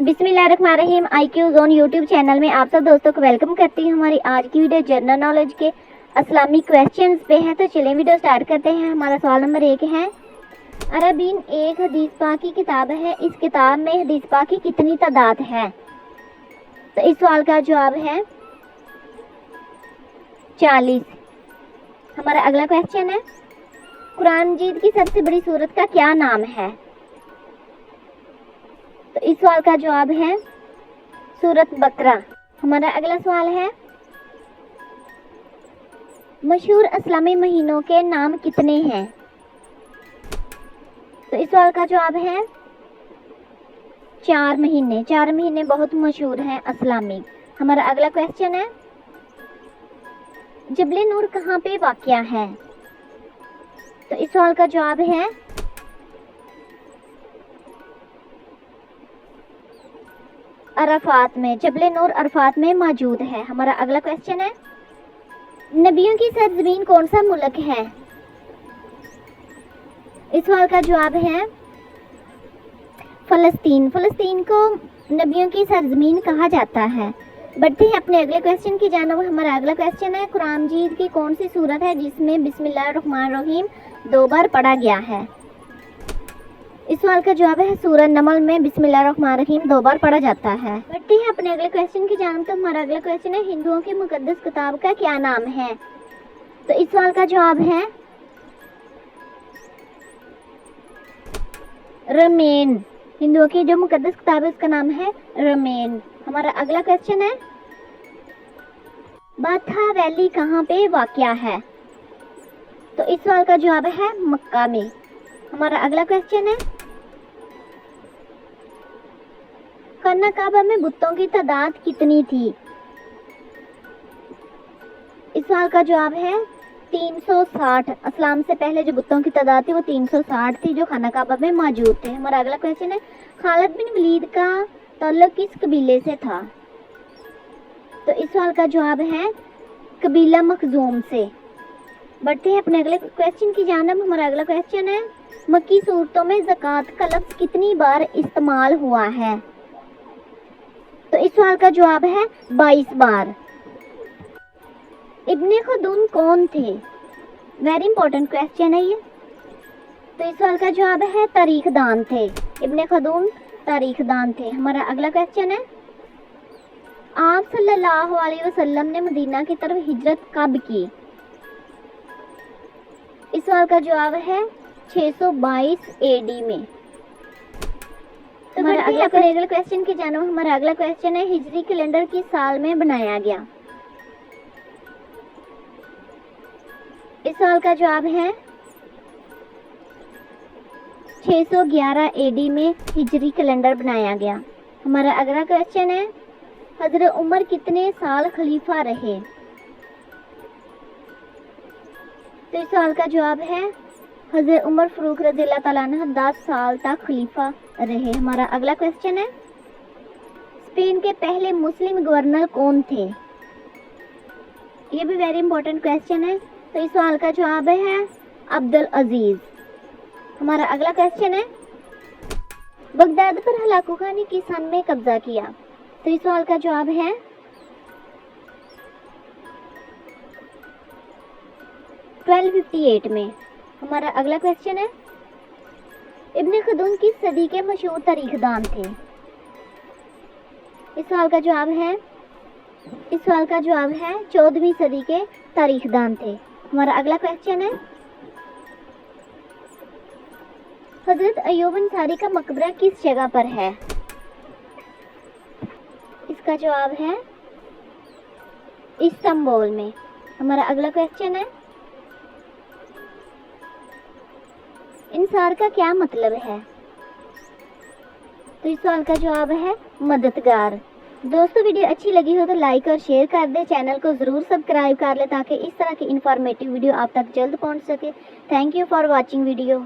बिस्मिल्लाहिर्रहमानिर्रहीम। IQ zone YouTube channel में आप सब दोस्तों को वेलकम करती हूँ। हमारी आज की वीडियो जनरल नॉलेज के इस्लामिक क्वेश्चंस पे है, तो चलिए वीडियो स्टार्ट करते हैं। हमारा सवाल नंबर 1 है, अरबीन एक हदीस पाक की किताब है, इस किताब में हदीस पाक की कितनी तादाद है? तो इस सवाल का जवाब है 40। हमारा अगला क्वेश्चन है, कुरान मजीद की सबसे बड़ी सूरत का क्या नाम है? तो इस सवाल का जवाब है सूरत बकरा। हमारा अगला सवाल है, मशहूर इस्लामी महीनों के नाम कितने हैं? तो इस सवाल का जवाब है 4 महीने। 4 महीने बहुत मशहूर हैं इस्लामिक। हमारा अगला क्वेश्चन है, जबल नूर कहाँ पे वाक़या है? तो इस सवाल का जवाब है अरफात में। जबल नूर अरफात में मौजूद है। हमारा अगला क्वेश्चन है, नबियों की सरजमीन कौन सा मुल्क है? इस सवाल का जवाब है फ़लस्तीन। फ़लस्तीन को नबियों की सरजमीन कहा जाता है। बढ़ते हैं अपने अगले क्वेश्चन की जानब। हमारा अगला क्वेश्चन है, कुरान मजीद की कौन सी सूरत है जिसमें बिस्मिल्लाहिर्रहमानिर्रहीम 2 बार पढ़ा गया है? इस सवाल का जवाब है सूरह नमल में बिस्मिल्लाहिर्रहमानिर्रहीम 2 बार पढ़ा जाता है। बढ़ते हैं अपने अगले क्वेश्चन की जानब। तो हमारा अगला क्वेश्चन है, हिंदुओं की मुकद्दस किताब का क्या नाम है? तो इस सवाल का जवाब है रमेन। हिंदुओं की जो मुकद्दस किताब है उसका नाम है रमेन। हमारा अगला क्वेश्चन है, बाथा वैली कहाँ पे वाक़या है? तो इस सवाल का जवाब है मक्का में। हमारा अगला क्वेश्चन है, खाना काबा में बुतों की तादाद कितनी थी? इस सवाल का जवाब है 360। इस्लाम से पहले जो बुतों की तादाद थी वो 360 थी जो खाना काबा में मौजूद थे। हमारा अगला क्वेश्चन है, खालिद बिन वलीद का ताल्लुक किस कबीले से था? तो इस सवाल का जवाब है कबीला मखजूम से। बढ़ते हैं अपने अगले क्वेश्चन की जानब। हमारा अगला क्वेश्चन है, मक्की सूरतों में ज़कात का लफ्ज़ कितनी बार इस्तेमाल हुआ है? तो इस सवाल का जवाब है 22 बार। इब्ने खलदून कौन थे? वेरी इंपॉर्टेंट क्वेश्चन है ये। तो इस सवाल का जवाब है तारीखदान थे। इब्ने खलदून तारीखदान थे। हमारा अगला क्वेश्चन है, आप सल्लल्लाहु अलैहि वसल्लम ने मदीना की तरफ हिजरत कब की? इस सवाल का जवाब है 622 AD में। तो हमारा अगला क्वेश्चन की जानो। हमारा अगला क्वेश्चन है, हिजरी कैलेंडर किस साल में बनाया गया? इस साल का जवाब है 611 AD में हिजरी कैलेंडर बनाया गया। हमारा अगला क्वेश्चन है, हजरत उमर कितने साल खलीफा रहे? तो इस साल का जवाब है हजरत उमर फारूक रज़ियल्लाहु ताला अन्हु 10 साल तक खलीफा रहे। हमारा अगला क्वेश्चन है, स्पेन के पहले मुस्लिम गवर्नर कौन थे? ये भी वेरी इंपॉर्टेंट क्वेश्चन है। तो इस सवाल का जवाब है अब्दुल अजीज। हमारा अगला क्वेश्चन है, बगदाद पर हलाकू खान ने किस सन में कब्जा किया? तो इस सवाल का जवाब है 1258 में। हमारा अगला क्वेश्चन है, इब्ने खलदून किस सदी के मशहूर तारीखदान थे? इस सवाल का जवाब है 14वीं सदी के तारीखदान थे। हमारा अगला क्वेश्चन है, हजरत अय्यूब अंसारी का मकबरा किस जगह पर है? इसका जवाब है इस्तांबुल में। हमारा अगला क्वेश्चन है, इंसार का क्या मतलब है? तो इस सवाल का जवाब है मददगार। दोस्तों, वीडियो अच्छी लगी हो तो लाइक और शेयर कर दे। चैनल को ज़रूर सब्सक्राइब कर ले ताकि इस तरह की इंफॉर्मेटिव वीडियो आप तक जल्द पहुंच सके। Thank you for watching video.